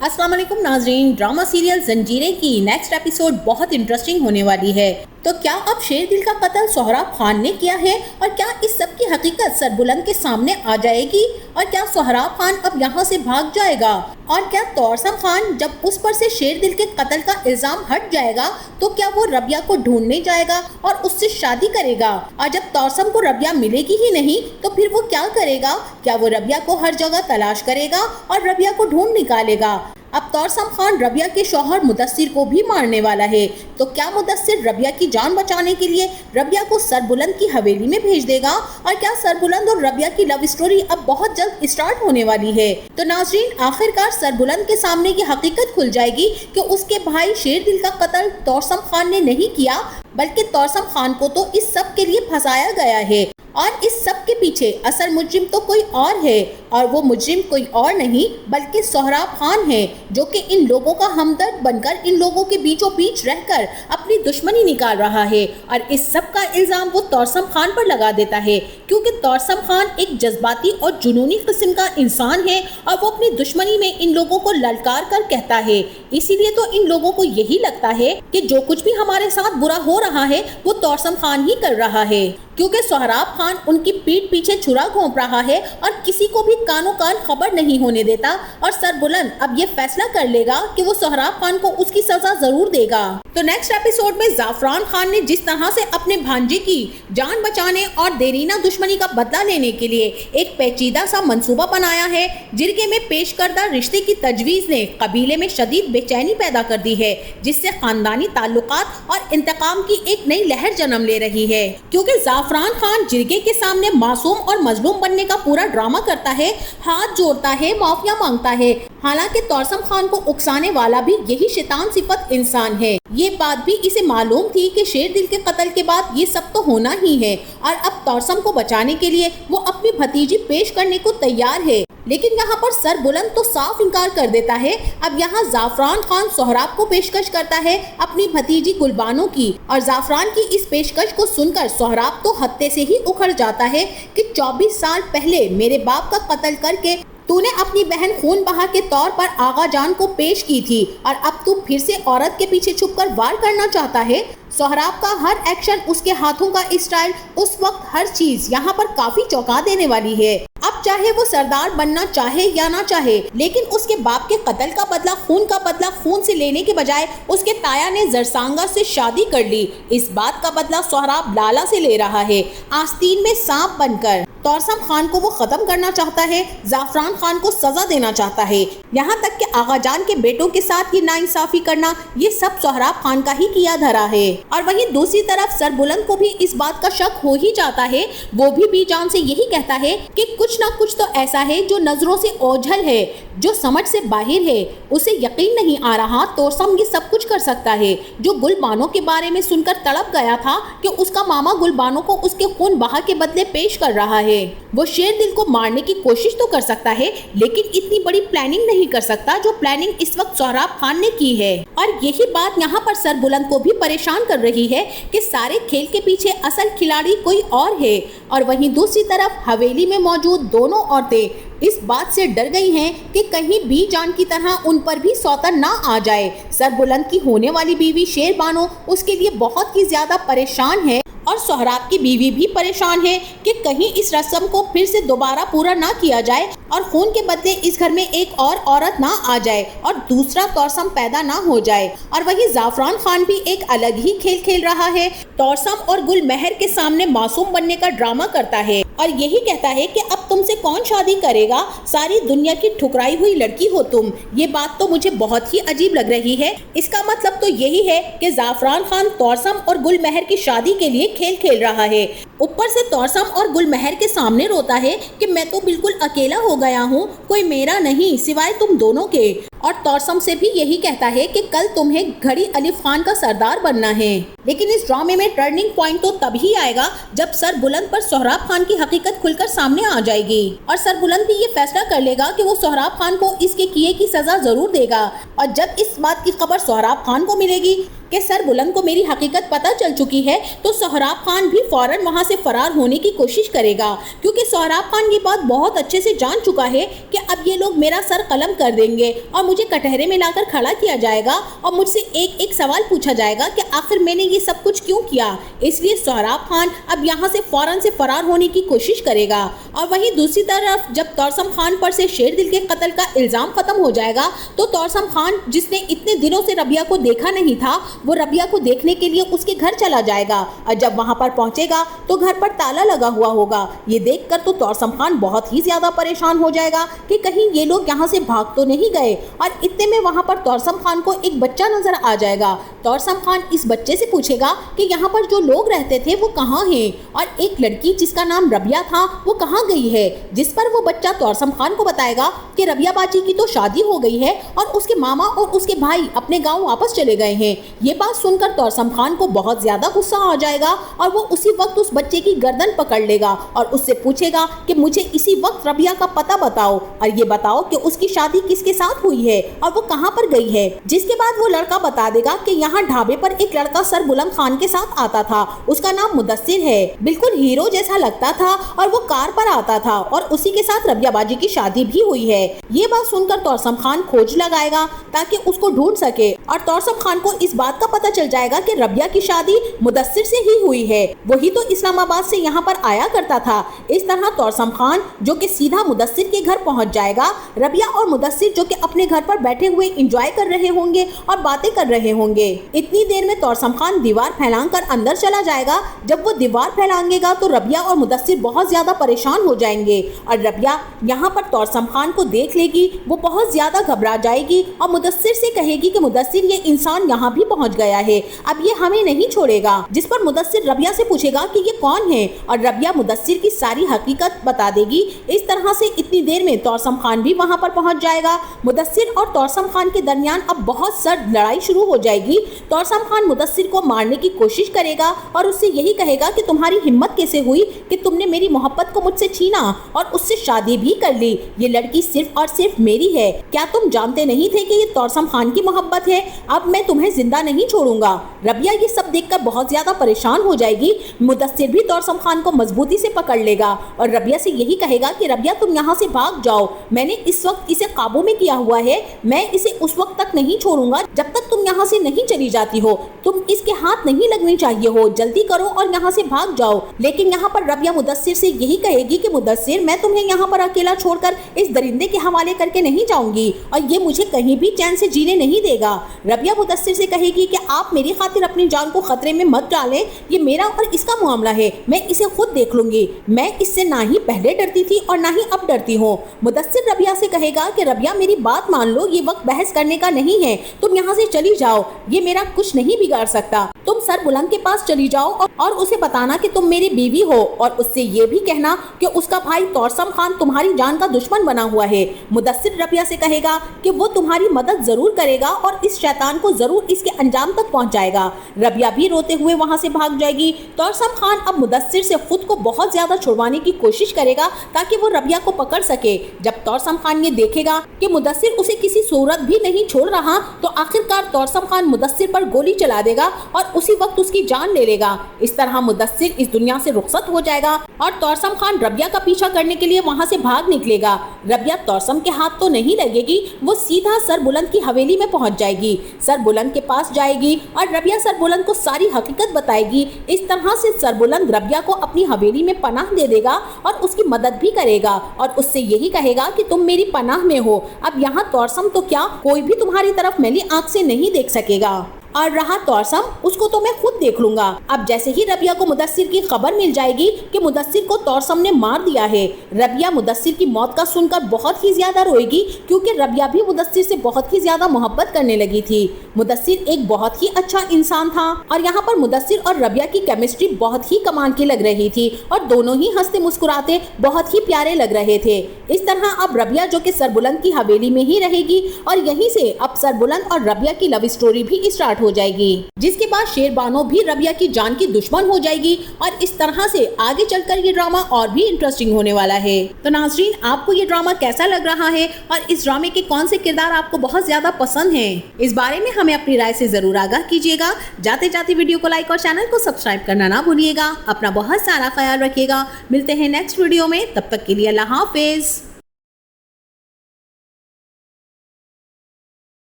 अस्सलाम वालेकुम नाजरीन, ड्रामा सीरियल जंजीरें की नेक्स्ट एपिसोड बहुत इंटरेस्टिंग होने वाली है। तो क्या अब शेरदिल का कत्ल सोहराब खान ने किया है और क्या इस सब की हकीकत सरबुलंद के सामने आ जाएगी और क्या सोहराब खान अब यहाँ से भाग जाएगा और क्या तौरसम खान जब उस पर से शेरदिल के कत्ल का इल्जाम हट जाएगा तो क्या वो रबिया को ढूंढने जाएगा और उससे शादी करेगा, और जब तौरसम को रबिया मिलेगी ही नहीं तो फिर वो क्या करेगा? क्या वो रबिया को हर जगह तलाश करेगा और रबिया को ढूंढ निकालेगा? अब तौरसम खान रबिया के शौहर मुदस्सिर को भी मारने वाला है, तो क्या मुदस्सिर रबिया की जान बचाने के लिए रबिया को सरबुलंद की हवेली में भेज देगा और क्या सरबुलंद और रबिया की लव स्टोरी अब बहुत जल्द स्टार्ट होने वाली है? तो नाजरीन, आखिरकार सरबुलंद के सामने ये हकीकत खुल जाएगी कि उसके भाई शेरदिल का कत्ल तौरसम खान ने नहीं किया, बल्कि तौरसम खान को तो इस सब के लिए फंसाया गया है और इस सब के पीछे असल मुजरिम तो कोई और है, और वो मुजरिम कोई और नहीं बल्कि सोहराब खान है, जो कि इन लोगों का हमदर्द बनकर इन लोगों के बीचों बीच रहकर अपनी दुश्मनी निकाल रहा है। और इस सब का इल्जाम वो तौरसम खान पर लगा देता है, क्योंकि तौरसम खान एक जज्बाती और जुनूनी किस्म का इंसान है और वो अपनी दुश्मनी में इन लोगों को ललकार कर कहता है। इसीलिए तो इन लोगों को यही लगता है कि जो कुछ भी हमारे साथ बुरा हो रहा है वो तौरसम खान ही कर रहा है, क्योंकि सोहराब खान उनकी पीठ पीछे छुरा घोंप रहा है और किसी को भी कानो कान खबर नहीं होने देता। और सरबुलंद अब ये फैसला कर लेगा कि वो सोहराब खान को उसकी सजा जरूर देगा। तो नेक्स्ट एपिसोड में जाफरान खान ने जिस तरह से अपने भांजे की जान बचाने और देरीना दुश्मनी का बदला लेने के लिए एक पेचीदा सा मंसूबा बनाया है, जिरगे में पेश करदा रिश्ते की तजवीज ने कबीले में शदीद बेचैनी पैदा कर दी है, जिससे खानदानी ताल्लुकात और इंतकाम की एक नई लहर जन्म ले रही है। क्योंकि जाफरान खान जिरगे के सामने मासूम और मजलूम बनने का पूरा ड्रामा करता है, हाथ जोड़ता है, माफिया मांगता है, हालांकि तौरसम खान को उकसाने वाला भी यही शैतान सिफत इंसान है। ये बात भी इसे मालूम थी कि शेरदिल के कत्ल के बाद ये सब तो होना ही है, और अब तौरसम को बचाने के लिए वो अपनी भतीजी पेश करने को तैयार है। लेकिन यहाँ पर सरबुलंद तो साफ इनकार कर देता है। अब यहाँ जाफरान खान सोहराब को पेशकश करता है अपनी भतीजी गुलबानो की, और जाफरान की इस पेशकश को सुनकर सोहराब तो हत्ते से ही उखड़ जाता है कि 24 साल पहले मेरे बाप का कत्ल करके तूने अपनी बहन खून बहा के तौर पर आगा जान को पेश की थी, और अब तू फिर से औरत के पीछे छुपकर वार करना चाहता है। सोहराब का हर एक्शन, उसके हाथों का स्टाइल, उस वक्त हर चीज यहाँ पर काफी चौंका देने वाली है। अब चाहे वो सरदार बनना चाहे या ना चाहे, लेकिन उसके बाप के कत्ल का बदला खून से लेने के बजाय उसके ताया ने जरसांगा से शादी कर ली। इस बात का बदला सोहराब लाला से ले रहा है, आस्तीन में सांप बनकर। तौरसम खान को वो खत्म करना चाहता है, जाफरान खान को सजा देना चाहता है, यहाँ तक कि आगा जान के बेटों के साथ ये नाइंसाफी करना, ये सब सोहराब खान का ही किया धरा है। और वहीं दूसरी तरफ सरबुलंद को भी इस बात का शक हो ही जाता है। वो भी बीजान से यही कहता है कि कुछ ना कुछ तो ऐसा है जो नजरों से ओझल है, जो समझ से बाहर है। उसे यकीन नहीं आ रहा तौरसम ये सब कुछ कर सकता है, जो गुलबानो के बारे में सुनकर तड़प गया था कि उसका मामा गुलबानो को उसके खून बहा के बदले पेश कर रहा है। वो शेरदिल को मारने की कोशिश तो कर सकता है, लेकिन इतनी बड़ी प्लानिंग नहीं कर सकता जो प्लानिंग इस वक्त सोहराब खान ने की है। और यही बात यहाँ पर सरबुलंद को भी परेशान कर रही है कि सारे खेल के पीछे असल खिलाड़ी कोई और है। और वहीं दूसरी तरफ हवेली में मौजूद दोनों औरतें इस बात से डर गई हैं कि कहीं भी जान की तरह उन पर भी सौतन ना आ जाए। सरबुलंद की होने वाली बीवी शेरबानो उसके लिए बहुत ही ज्यादा परेशान है, और सोहराब की बीवी भी परेशान है कि कहीं इस रस्म को फिर से दोबारा पूरा ना किया जाए और खून के बदले इस घर में एक और औरत ना आ जाए और दूसरा तौरसम पैदा ना हो जाए। और वहीं जाफरान खान भी एक अलग ही खेल खेल रहा है, तौरसम और गुल महर के सामने मासूम बनने का ड्रामा करता है और यही कहता है कि अब तुमसे कौन शादी करेगा, सारी दुनिया की ठुकराई हुई लड़की हो तुम। ये बात तो मुझे बहुत ही अजीब लग रही है। इसका मतलब तो यही है कि जाफरान खान तौरसम और गुल महर की शादी के लिए खेल खेल रहा है। ऊपर से तौरसम और गुल महर के सामने रोता है कि मैं तो बिल्कुल अकेला हो गया हूँ, कोई मेरा नहीं सिवाय तुम दोनों के। और तौरसम से भी यही कहता है कि कल तुम्हें घड़ी अलिफ खान का सरदार बनना है। लेकिन इस ड्रामे में टर्निंग पॉइंट तो तभी आएगा जब सरबुलंद पर सोहराब खान की हकीकत खुलकर सामने आ जाएगी, और सरबुलंद भी ये फैसला कर लेगा कि वो सोहराब खान को इसके किए की सजा जरूर देगा। और जब इस बात की खबर सोहराब खान को मिलेगी کہ सरबुलंद को मेरी हकीकत पता चल चुकी है तो सोहराब खान भी फौरन वहां से फरार होने की कोशिश करेगा, क्योंकि सोहराब खान ये बात बहुत अच्छे से जान चुका है कि अब ये लोग मेरा सर कलम कर देंगे और मुझे कटहरे में लाकर खड़ा किया जाएगा और मुझसे एक एक सवाल पूछा जाएगा कि आखिर मैंने ये सब कुछ क्यों किया। इसलिए सोहराब खान अब यहाँ से फौरन से फरार होने की कोशिश करेगा। और वहीं दूसरी तरफ जब तौसम खान पर से शेरदिल के कत्ल का इल्जाम खत्म हो जाएगा तो तौसम खान, जिसने इतने दिनों से रबिया को देखा नहीं था, वो रबिया को देखने के लिए उसके घर चला जाएगा और जब वहां पर पहुंचेगा तो घर पर ताला लगा हुआ होगा। ये देखकर तो तौसम खान बहुत ही ज्यादा परेशान हो जाएगा कि कहीं ये लोग यहाँ से भाग तो नहीं गए। और इतने में वहां पर तौसम खान को एक बच्चा नजर आ जाएगा। तौसम खान इस बच्चे से पूछेगा कि यहाँ पर जो लोग रहते थे वो कहाँ हैं और एक लड़की जिसका नाम रबिया था वो कहाँ गई है। जिस पर वो बच्चा तौसम खान को बताएगा कि रबिया बाजी की तो शादी हो गई है और उसके मामा और उसके भाई अपने गाँव वापस चले गए हैं। ये बात सुनकर तौसम खान को बहुत ज्यादा गुस्सा आ जाएगा और वो उसी वक्त उस बच्चे की गर्दन पकड़ लेगा और उससे पूछेगा कि मुझे इसी वक्त रबिया का पता बताओ और ये बताओ कि उसकी शादी किसके साथ हुई है और वो कहाँ पर गई है। जिसके बाद वो लड़का बता देगा कि यहाँ ढाबे पर एक लड़का सरबुलंद खान के साथ आता था, उसका नाम मुदस्सिर है, बिल्कुल हीरो जैसा लगता था और वो कार पर आता था और उसी के साथ रबिया बाजी की शादी भी हुई है। ये बात सुनकर तौसम खान खोज लगाएगा ताकि उसको ढूंढ सके और तौसम खान को इस बात का पता चल जाएगा कि रबिया की शादी मुदस्सिर से ही हुई है, वही तो इस्लामाबाद से यहाँ पर आया करता था। इस तरह तौसम खान जो कि सीधा मुदस्सिर के घर पहुँच जाएगा। रबिया और मुदस्सिर जो कि अपने घर पर बैठे हुए एंजॉय कर रहे होंगे और बातें कर रहे होंगे। इतनी देर में तौसम खान दीवार फैलाकर अंदर चला जाएगा। जब वो दीवार फैलाएंगेगा तो रबिया और मुदस्सिर बहुत ज्यादा परेशान हो जाएंगे और रबिया यहाँ पर तौसम खान को देख लेगी, वो बहुत ज्यादा घबरा जाएगी और मुदस्सिर से कहेगी कि मुदस्सिर ये इंसान यहाँ भी पहुँच गया है, अब ये हमें नहीं छोड़ेगा। जिस पर मुदस्सिर रबिया से पूछेगा कि ये कौन है और रबिया मुदस्सिर की सारी हकीकत बता देगी। इस तरह से इतनी देर में तौसम खान भी वहां पर पहुंच जाएगा। मुदस्सिर और तौसम खान के दरमियान अब बहुत सर्द लड़ाई शुरू हो जाएगी। तौसम खान मुदस्सिर को मारने की कोशिश करेगा और उससे यही कहेगा कि तुम्हारी हिम्मत कैसे हुई कि तुमने मेरी मोहब्बत को मुझसे छीना और उससे शादी भी कर ली। ये लड़की सिर्फ और सिर्फ मेरी है, क्या तुम जानते नहीं थे कि ये तौसम खान की मोहब्बत है? अब मैं तुम्हें जिंदा नहीं छोड़ूंगा। रबिया ये सब देखकर बहुत ज्यादा परेशान हो जाएगी। मुदस्सिर भी तौसम खान को मजबूती से पकड़ लेगा और रबिया से यही कहेगा कि रबिया तुम यहाँ से भाग जाओ, मैंने इस वक्त इसे काबू में किया हुआ है, मैं इसे उस वक्त तक नहीं छोड़ूंगा जब तक तुम यहाँ से नहीं चली जाती हो। तुम इसके हाथ नहीं लगने चाहिए हो, जल्दी करो और यहाँ से भाग जाओ। लेकिन यहाँ पर रबिया मुदस्सिर से यही कहेगी कि मुदस्सिर मैं तुम्हें यहाँ पर अकेला छोड़कर इस दरिंदे के हवाले करके नहीं जाऊंगी और ये मुझे कहीं भी चैन से जीने नहीं देगा। रबिया मुदस्सिर से कहेगी कि आप मेरी खातिर अपनी जान को खतरे में मत डालें, ये मेरा और इसका मामला है, मैं इसे खुद देख लूंगी। मैं इससे ना ही पहले डरती थी और ना ही अब डरती हूँ। मुदस्सिर रबिया से कहेगा कि रबिया मेरी बात मान लो, ये वक्त बहस करने का नहीं है, तुम यहाँ से चली जाओ, ये मेरा कुछ नहीं बिगाड़ सकता। तुम सरबुलंद के पास चली जाओ और उसे बताना कि तुम मेरी बीवी हो और उससे ये भी कहना कि उसका भाई तौसम खान तुम्हारी जान का दुश्मन बना हुआ है। मुदस्सिर रबिया से कहेगा कि वो तुम्हारी मदद जरूर करेगा और इस शैतान को जरूर इसके अंजाम तक पहुंचाएगा। रबिया भी रोते हुए वहां से भाग जाएगी। तौसम खान अब मुदस्सिर से खुद को बहुत ज्यादा छुड़वाने की कोशिश करेगा ताकि वो रबिया को पकड़ सके। जब तौसम खान ये देखेगा कि मुदस्सिर उसे किसी सूरत भी नहीं छोड़ रहा तो आखिरकार तौसम खान मुदस्सिर पर गोली चला देगा और उसी वक्त उसकी जान ले लेगा। इस तरह मुदस्सिर इस दुनिया से रुखसत हो जाएगा और तौसम खान रबिया का पीछा करने के लिए वहां से भाग निकलेगा। रबिया तौसम के हाथ तो नहीं लगेगी, वो सीधा सरबुलंद की हवेली में पहुंच जाएगी। सरबुलंद के पास जाएगी और रबिया सरबुलंद को सारी हकीकत बताएगी। इस तरह से सरबुलंद रबिया को अपनी हवेली में पनाह दे देगा और उसकी मदद भी करेगा और उससे यही कहेगा कि तुम मेरी पनाह में हो, अब यहाँ तौसम तो क्या कोई भी तुम्हारी तरफ मैली आंख से नहीं देख सकेगा। और रहा तौसम, उसको तो मैं खुद देख लूंगा। अब जैसे ही रबिया को मुदस्सिर की खबर मिल जाएगी कि मुदस्सिर को तौसम ने मार दिया है, रबिया मुदस्सिर की मौत का सुनकर बहुत ही ज्यादा रोएगी क्योंकि रबिया भी मुदस्सिर से बहुत ही ज्यादा मोहब्बत करने लगी थी। मुदस्सिर एक बहुत ही अच्छा इंसान था और यहाँ पर मुदस्सिर और रबिया की केमिस्ट्री बहुत ही कमाल की लग रही थी और दोनों ही हंसते मुस्कुराते बहुत ही प्यारे लग रहे थे। इस तरह अब रबिया जो कि सरबुलंद की हवेली में ही रहेगी और यहीं से अब सरबुलंद और रबिया की लव स्टोरी भी स्टार्ट स्टार्ट हो जाएगी, जिसके बाद शेरबानो भी रबिया की जान की दुश्मन हो जाएगी और इस तरह से आगे चलकर ये ड्रामा और भी इंटरेस्टिंग होने वाला है। तो नाज़रीन, आपको ये ड्रामा कैसा लग रहा है और इस ड्रामे के कौन से किरदार आपको बहुत ज्यादा पसंद हैं? इस बारे में हमें अपनी राय से जरूर आगाह कीजिएगा। जाते जाते वीडियो को लाइक और चैनल को सब्सक्राइब करना ना भूलिएगा। अपना बहुत सारा ख्याल रखिएगा। मिलते हैं नेक्स्ट वीडियो में, तब तक के लिए अल्लाह हाफिज।